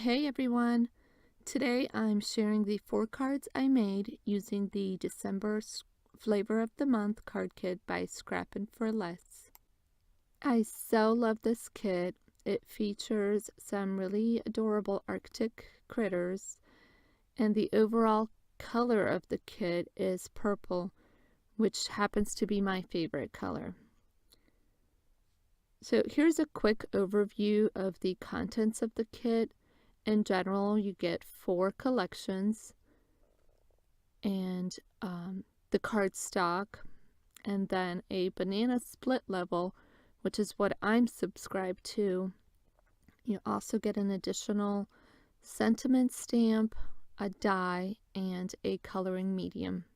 Hey everyone! Today I'm sharing the 4 cards I made using the December Flavor of the Month card kit by Scrappin' for Less. I so love this kit. It features some really adorable Arctic critters, and the overall color of the kit is purple, which happens to be my favorite color. So here's a quick overview of the contents of the kit. In general, you get 4 collections and the cardstock, and then a banana split level, which is what I'm subscribed to. You also get an additional sentiment stamp, a die, and a coloring medium.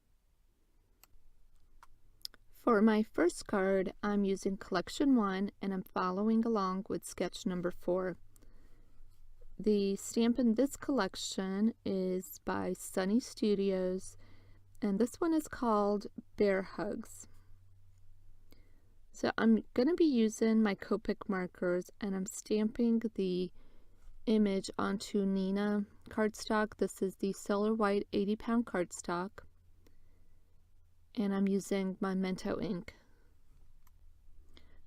For my first card, I'm using collection 1 and I'm following along with sketch number 4. The stamp in this collection is by Sunny Studios, and this one is called Bear Hugs. So I'm going to be using my Copic markers, and I'm stamping the image onto Nina cardstock. This is the Solar White 80-pound cardstock, and I'm using my Mento ink.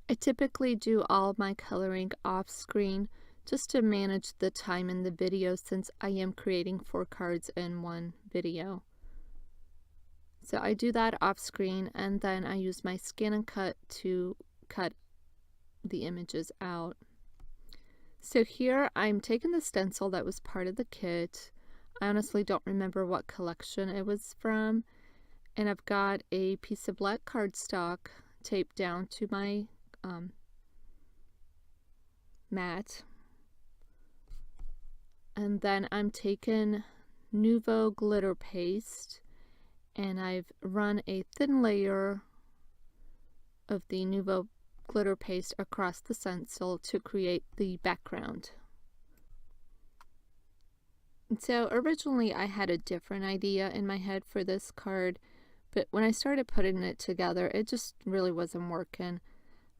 I typically do all my coloring off screen, just to manage the time in the video, since I am creating 4 cards in one video. So I do that off screen, and then I use my scan and cut to cut the images out. So here I'm taking the stencil that was part of the kit. I honestly don't remember what collection it was from, and I've got a piece of black cardstock taped down to my mat. And then I'm taking Nouveau glitter paste, and I've run a thin layer of the Nouveau glitter paste across the stencil to create the background. And so originally I had a different idea in my head for this card, but when I started putting it together, it just really wasn't working.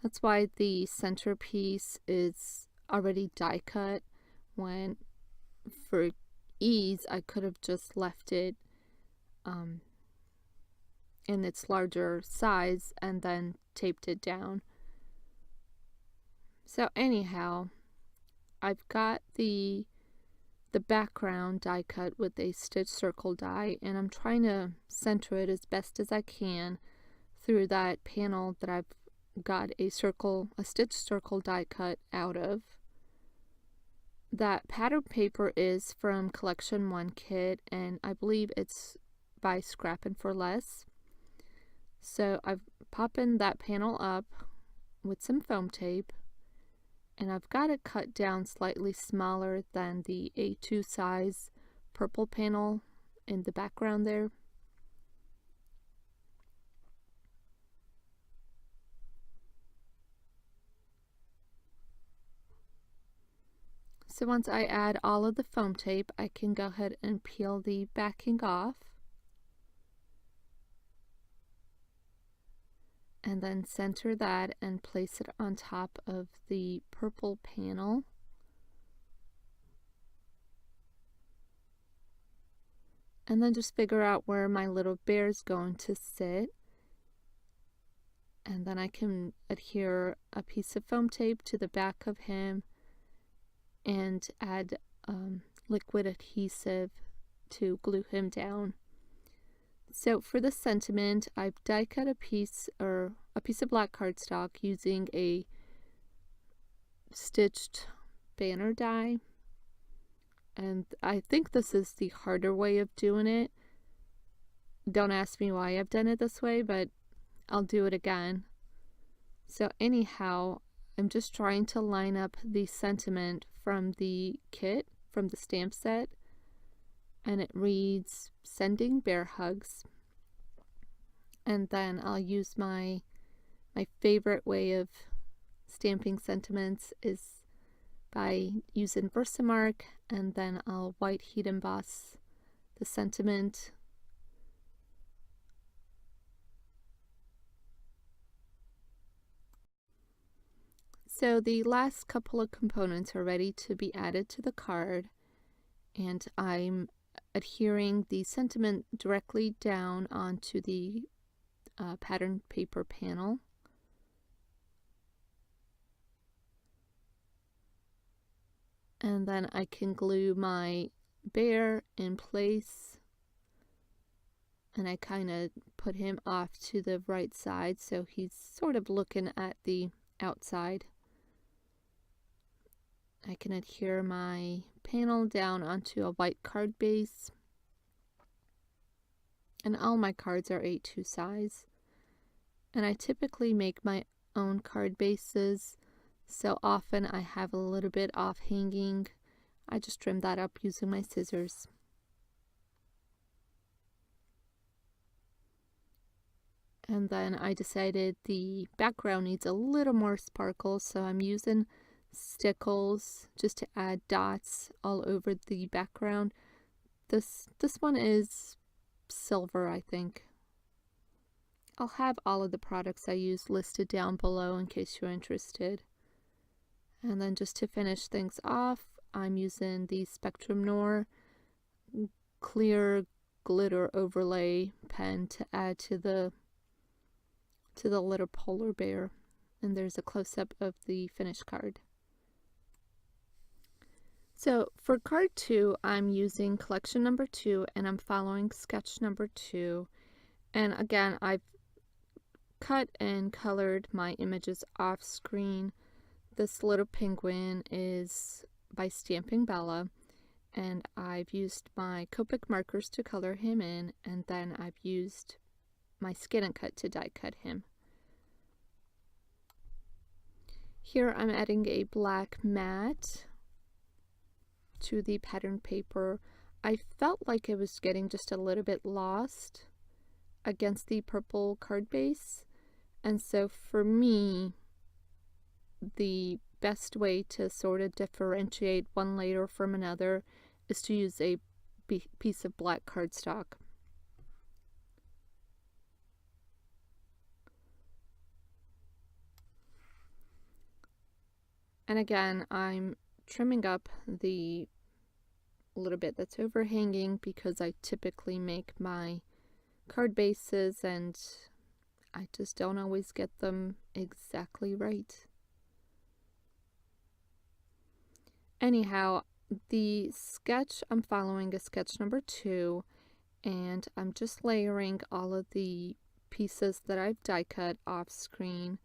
That's why the centerpiece is already die cut, when for ease I could have just left it in its larger size and then taped it down. So anyhow, I've got the background die cut with a stitch circle die, and I'm trying to center it as best as I can through that panel that I've got a stitch circle die cut out of. That pattern paper is from collection 1 kit, and I believe it's by Scrappin' for Less. So I've popping that panel up with some foam tape, and I've got it cut down slightly smaller than the A2 size purple panel in the background there. So once I add all of the foam tape, I can go ahead and peel the backing off, and then center that and place it on top of the purple panel. And then just figure out where my little bear is going to sit. And then I can adhere a piece of foam tape to the back of him and add liquid adhesive to glue him down. So for the sentiment, I've die cut a piece of black cardstock using a stitched banner die, and I think this is the harder way of doing it. Don't ask me why I've done it this way, but I'll do it again. So anyhow, I'm just trying to line up the sentiment from the kit, from the stamp set, and it reads "Sending Bear Hugs." And then I'll use my favorite way of stamping sentiments is by using Versamark, and then I'll white heat emboss the sentiment. So the last couple of components are ready to be added to the card, and I'm adhering the sentiment directly down onto the pattern paper panel. And then I can glue my bear in place, and I kind of put him off to the right side so he's sort of looking at the outside. I can adhere my panel down onto a white card base, and all my cards are A2 size, and I typically make my own card bases, so often I have a little bit off hanging. I just trim that up using my scissors. And then I decided the background needs a little more sparkle, so I'm using Stackables just to add dots all over the background. This one is silver, I think. I'll have all of the products I use listed down below in case you're interested. And then just to finish things off, I'm using the Spectrum Noir clear glitter overlay pen to add to the little polar bear. And there's a close-up of the finished card. So for card 2, I'm using collection number 2, and I'm following sketch number 2. And again, I've cut and colored my images off screen. This little penguin is by Stamping Bella, and I've used my Copic markers to color him in, and then I've used my Scan and Cut to die cut him. Here I'm adding a black mat to the pattern paper. I felt like it was getting just a little bit lost against the purple card base, and so for me, the best way to sort of differentiate one layer from another is to use a piece of black cardstock. And again, I'm trimming up the little bit that's overhanging because I typically make my card bases and I just don't always get them exactly right. Anyhow, the sketch, I'm following a sketch number 2, and I'm just layering all of the pieces that I've die cut off screen.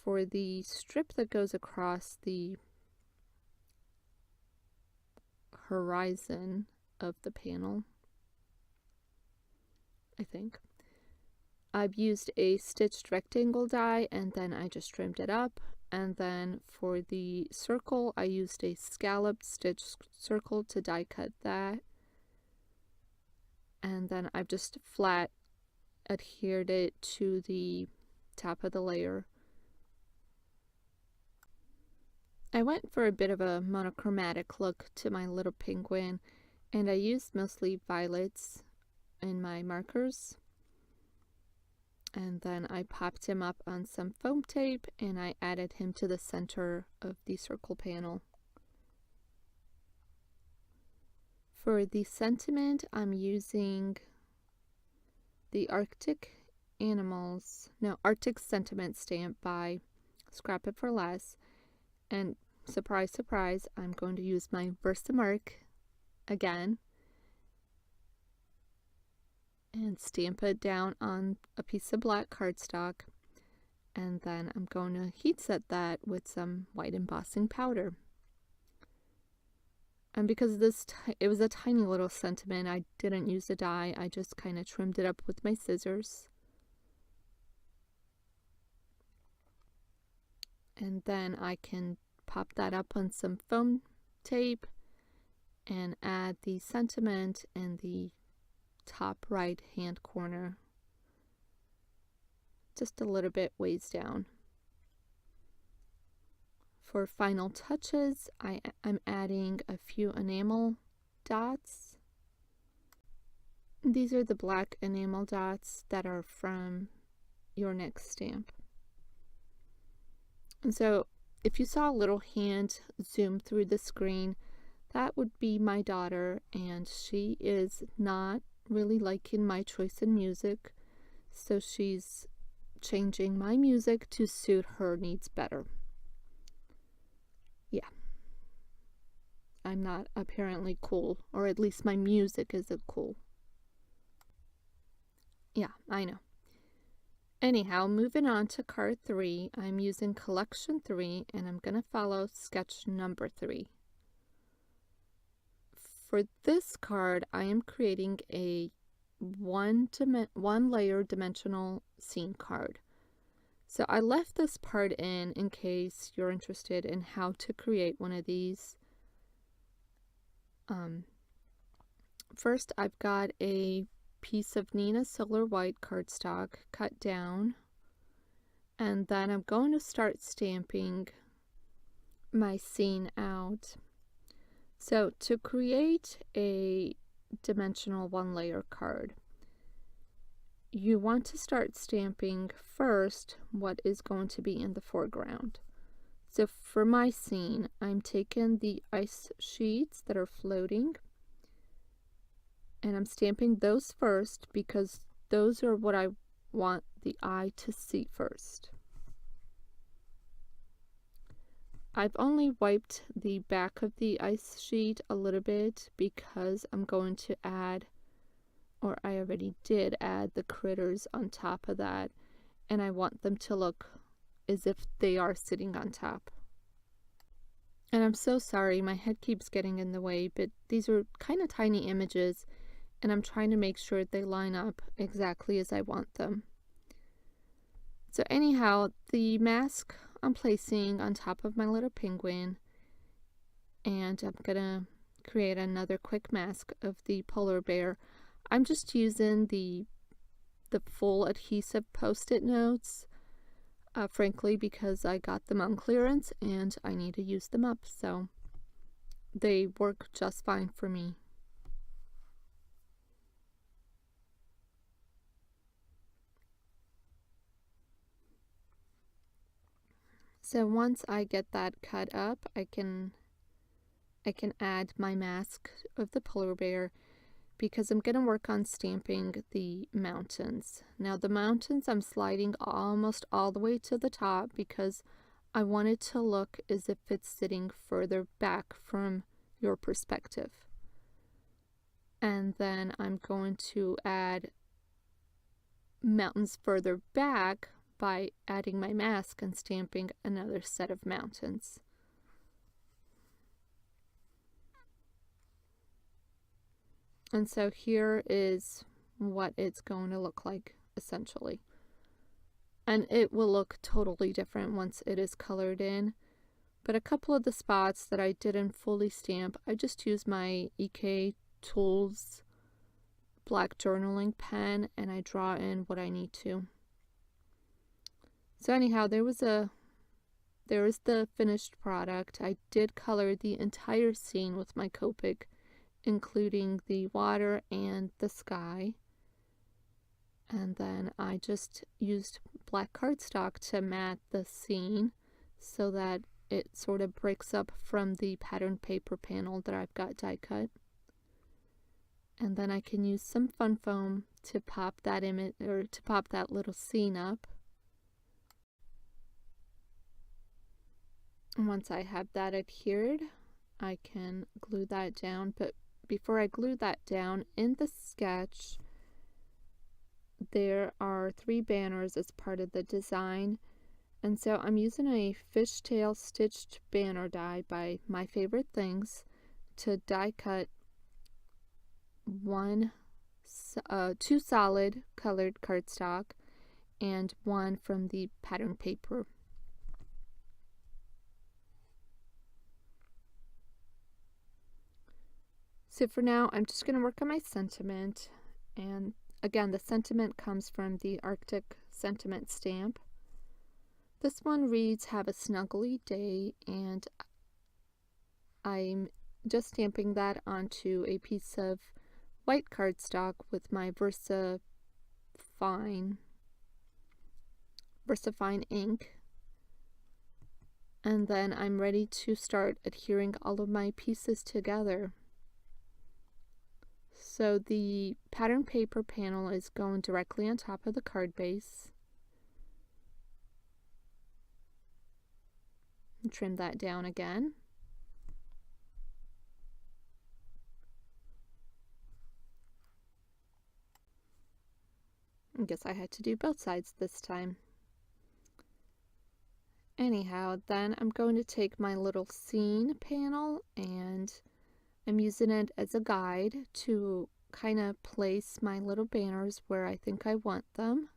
For the strip that goes across the horizon of the panel, I think, I've used a stitched rectangle die, and then I just trimmed it up. And then for the circle, I used a scallop stitch circle to die cut that. And then I've just flat adhered it to the top of the layer. I went for a bit of a monochromatic look to my little penguin, and I used mostly violets in my markers. And then I popped him up on some foam tape, and I added him to the center of the circle panel. For the sentiment, I'm using the Arctic Sentiment stamp by Scrap It for Less. And surprise, surprise, I'm going to use my Versamark again and stamp it down on a piece of black cardstock, and then I'm going to heat set that with some white embossing powder. And because it was a tiny little sentiment, I didn't use a die, I just kind of trimmed it up with my scissors. And then I can pop that up on some foam tape and add the sentiment in the top right hand corner, just a little bit ways down. For final touches, I'm adding a few enamel dots. These are the black enamel dots that are from your next stamp. And so if you saw a little hand zoom through the screen, that would be my daughter, and she is not really liking my choice in music, so she's changing my music to suit her needs better. Yeah. I'm not apparently cool, or at least my music isn't cool. Yeah, I know. Anyhow, moving on to card 3, I'm using collection 3, and I'm going to follow sketch number 3. For this card, I am creating a one layer dimensional scene card. So I left this part in case you're interested in how to create one of these. First, I've got a piece of Nina Solar White cardstock cut down, and then I'm going to start stamping my scene out. So to create a dimensional 1-layer card, you want to start stamping first what is going to be in the foreground. So for my scene, I'm taking the ice sheets that are floating, and I'm stamping those first because those are what I want the eye to see first. I've only wiped the back of the ice sheet a little bit because I'm going to add, or I already did add, the critters on top of that, and I want them to look as if they are sitting on top. And I'm so sorry, my head keeps getting in the way, but these are kind of tiny images, and I'm trying to make sure they line up exactly as I want them. So anyhow, the mask I'm placing on top of my little penguin, and I'm gonna create another quick mask of the polar bear. I'm just using the full adhesive post-it notes, frankly, because I got them on clearance and I need to use them up, so they work just fine for me. So once I get that cut up, I can add my mask of the polar bear, because I'm going to work on stamping the mountains. Now the mountains I'm sliding almost all the way to the top because I want it to look as if it's sitting further back from your perspective. And then I'm going to add mountains further back by adding my mask and stamping another set of mountains. And so here is what it's going to look like, essentially. And it will look totally different once it is colored in. But a couple of the spots that I didn't fully stamp, I just used my EK Tools black journaling pen, and I draw in what I need to. So anyhow, there is the finished product. I did color the entire scene with my Copic, including the water and the sky. And then I just used black cardstock to mat the scene so that it sort of breaks up from the pattern paper panel that I've got die cut. And then I can use some fun foam to pop that image, or to pop that little scene up. And once I have that adhered, I can glue that down. But before I glue that down, in the sketch, there are 3 banners as part of the design. And so I'm using a Fishtail stitched banner die by My Favorite Things to die cut 2 solid colored cardstock and 1 from the pattern paper. So for now, I'm just going to work on my sentiment, and again, the sentiment comes from the Arctic Sentiment stamp. This one reads, "Have a snuggly day," and I'm just stamping that onto a piece of white cardstock with my VersaFine ink. And then I'm ready to start adhering all of my pieces together. So the pattern paper panel is going directly on top of the card base. And trim that down again. I guess I had to do both sides this time. Anyhow, then I'm going to take my little scene panel and I'm using it as a guide to kind of place my little banners where I think I want them.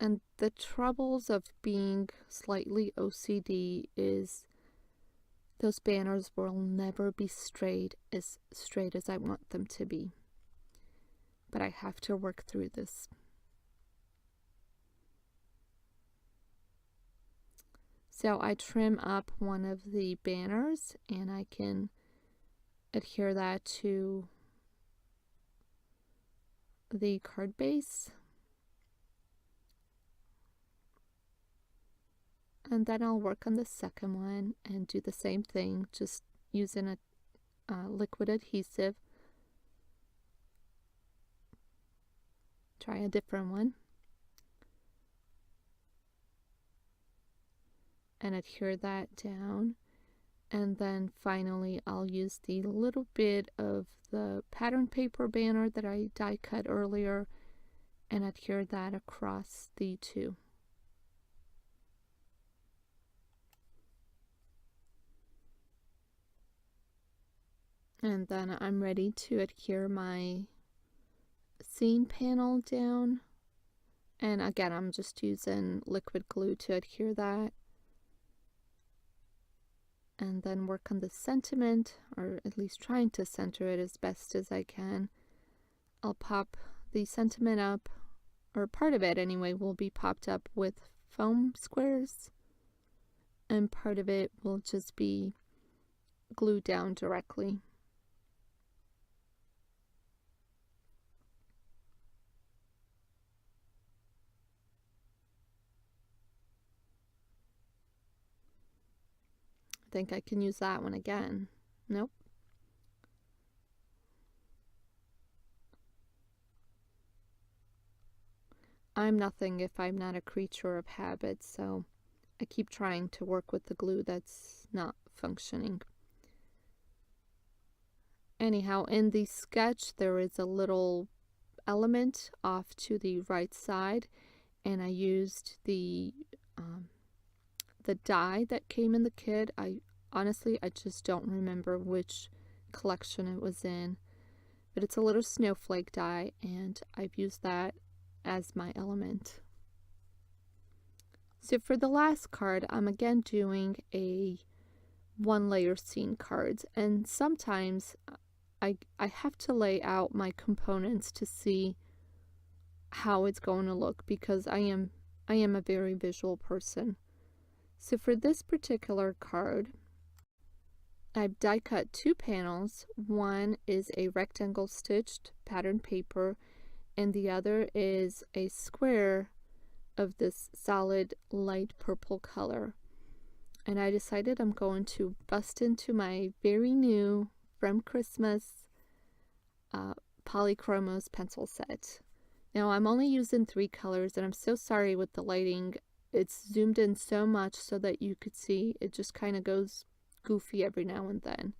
And the troubles of being slightly OCD is those banners will never be straight as I want them to be. But I have to work through this. So I trim up one of the banners and I can adhere that to the card base. And then I'll work on the second one and do the same thing, just using a liquid adhesive. Try a different one. And adhere that down. And then finally I'll use the little bit of the pattern paper banner that I die cut earlier and adhere that across the two. And then I'm ready to adhere my scene panel down. And again, I'm just using liquid glue to adhere that. And then work on the sentiment, or at least trying to center it as best as I can. I'll pop the sentiment up, or part of it anyway, will be popped up with foam squares. And part of it will just be glued down directly. I think I can use that one again. Nope. I'm nothing if I'm not a creature of habit, so I keep trying to work with the glue that's not functioning. Anyhow, in the sketch there is a little element off to the right side, and I used the die that came in the kit. Honestly, I just don't remember which collection it was in, but it's a little snowflake die, and I've used that as my element. So for the last card, I'm again doing a one layer scene cards, and sometimes I have to lay out my components to see how it's going to look, because I am a very visual person. So for this particular card, I've die cut two panels. One is a rectangle stitched pattern paper, and the other is a square of this solid light purple color. And I decided I'm going to bust into my very new from Christmas Polychromos pencil set. Now I'm only using 3 colors, and I'm so sorry with the lighting. It's zoomed in so much so that you could see it just kind of goes goofy every now and then.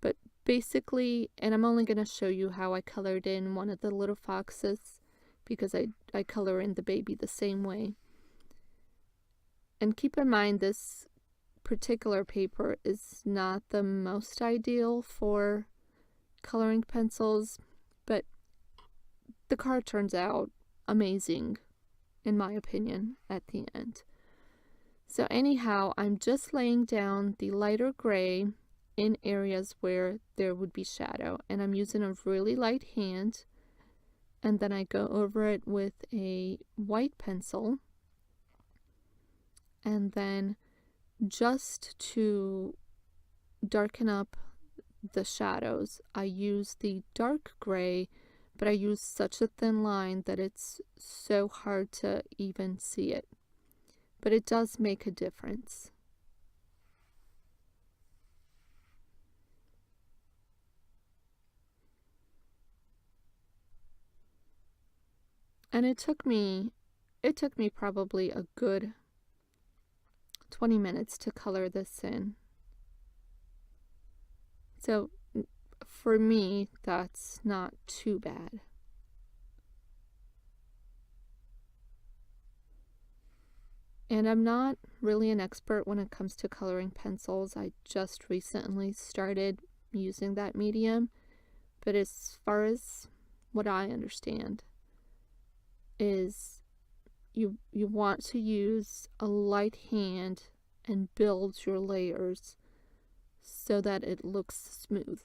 But basically, and I'm only going to show you how I colored in one of the little foxes, because I color in the baby the same way. And keep in mind, this particular paper is not the most ideal for coloring pencils, but the card turns out amazing, in my opinion, at the end. So anyhow, I'm just laying down the lighter gray in areas where there would be shadow, and I'm using a really light hand, and then I go over it with a white pencil, and then just to darken up the shadows, I use the dark gray, but I use such a thin line that it's so hard to even see it. but it does make a difference. And it took me probably a good 20 minutes to color this in. So for me, that's not too bad. And I'm not really an expert when it comes to coloring pencils. I just recently started using that medium. But as far as what I understand is you want to use a light hand and build your layers so that it looks smooth.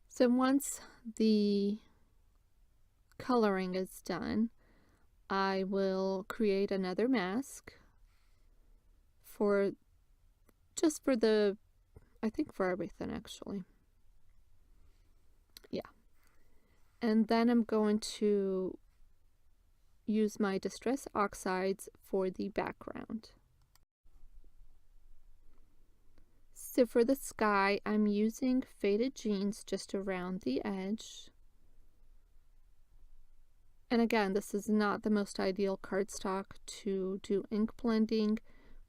So once the coloring is done, I will create another mask for I think for everything actually. Yeah. And then I'm going to use my Distress Oxides for the background. So for the sky, I'm using Faded Jeans just around the edge. And again, this is not the most ideal cardstock to do ink blending,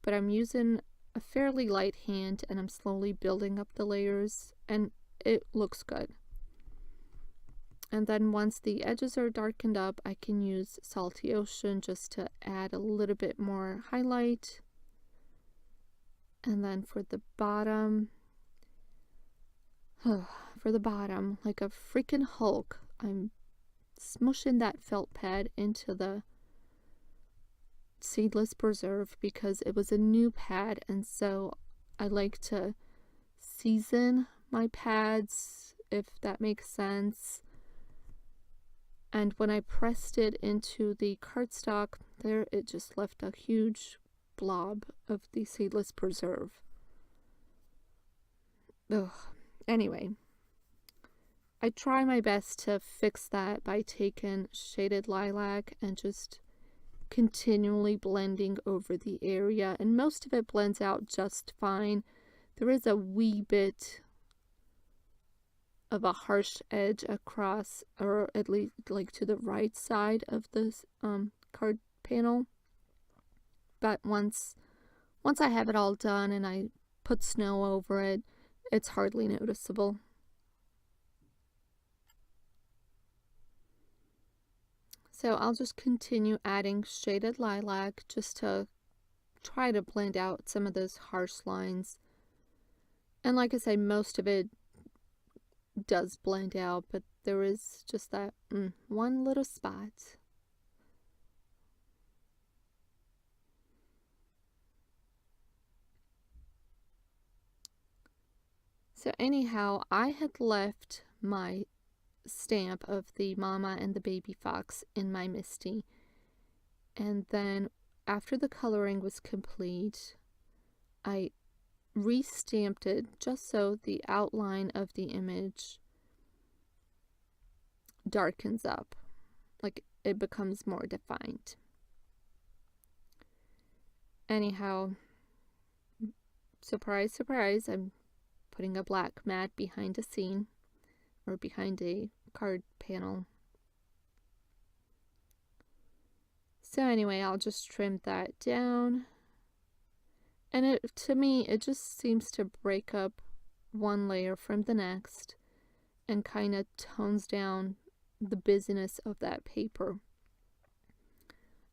but I'm using a fairly light hand and I'm slowly building up the layers and it looks good. And then once the edges are darkened up, I can use Salty Ocean just to add a little bit more highlight. And then for the bottom, like a freaking Hulk, I'm smushing that felt pad into the Seedless Preserve because it was a new pad, and so I like to season my pads, if that makes sense. And when I pressed it into the cardstock, there it just left a huge blob of the Seedless Preserve. Ugh. Anyway, I try my best to fix that by taking Shaded Lilac and just continually blending over the area, and most of it blends out just fine. There is a wee bit of a harsh edge across, or at least like to the right side of this card panel, but once I have it all done and I put snow over it, it's hardly noticeable. So I'll just continue adding Shaded Lilac just to try to blend out some of those harsh lines. And like I say, most of it does blend out, but there is just that one little spot. So anyhow, I had left my stamp of the mama and the baby fox in my Misty, and then after the coloring was complete, I re-stamped it just so the outline of the image darkens up, like it becomes more defined. Anyhow, surprise, surprise, I'm putting a black mat behind a scene, or behind a card panel. So anyway, I'll just trim that down. And to me, it just seems to break up one layer from the next and kind of tones down the busyness of that paper.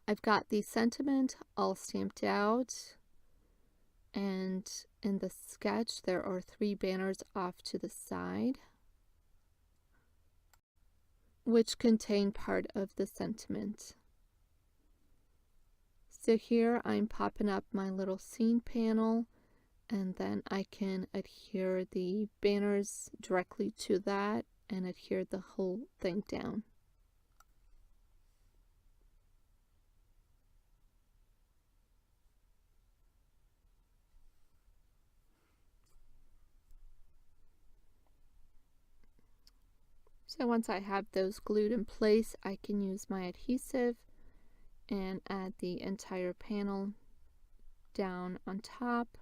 I've got the sentiment all stamped out, and in the sketch there are 3 banners off to the side which contain part of the sentiment. So here I'm popping up my little scene panel, and then I can adhere the banners directly to that and adhere the whole thing down. So once I have those glued in place, I can use my adhesive and add the entire panel down on top.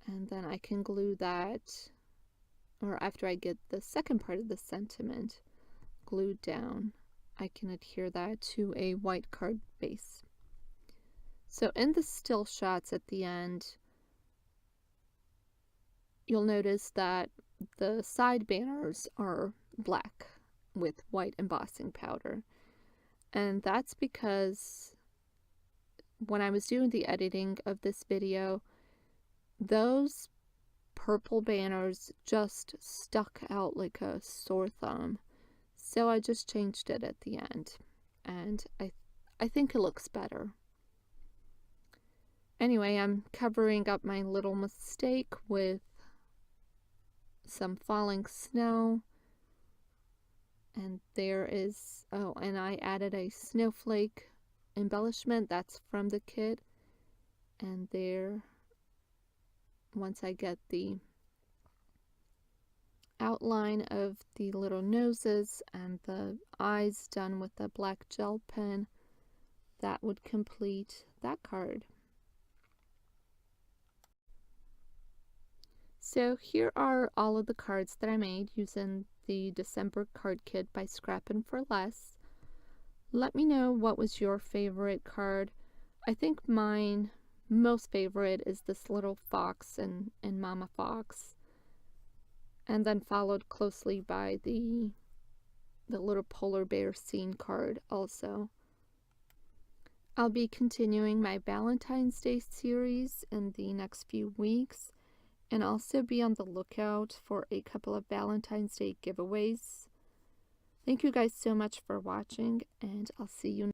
And then I can glue that, or after I get the second part of the sentiment glued down, I can adhere that to a white card base. So in the still shots at the end, you'll notice that the side banners are black with white embossing powder. And that's because when I was doing the editing of this video, those purple banners just stuck out like a sore thumb. So I just changed it at the end, and I think it looks better. Anyway, I'm covering up my little mistake with some falling snow. And there is, oh, and I added a snowflake embellishment. That's from the kit. And there, once I get the outline of the little noses and the eyes done with the black gel pen, that would complete that card. So here are all of the cards that I made using the December card kit by Scrappin' for Less. Let me know what was your favorite card. I think mine most favorite is this little fox and Mama Fox, and then followed closely by the little polar bear scene card also. I'll be continuing my Valentine's Day series in the next few weeks, and also be on the lookout for a couple of Valentine's Day giveaways. Thank you guys so much for watching, and I'll see you next time.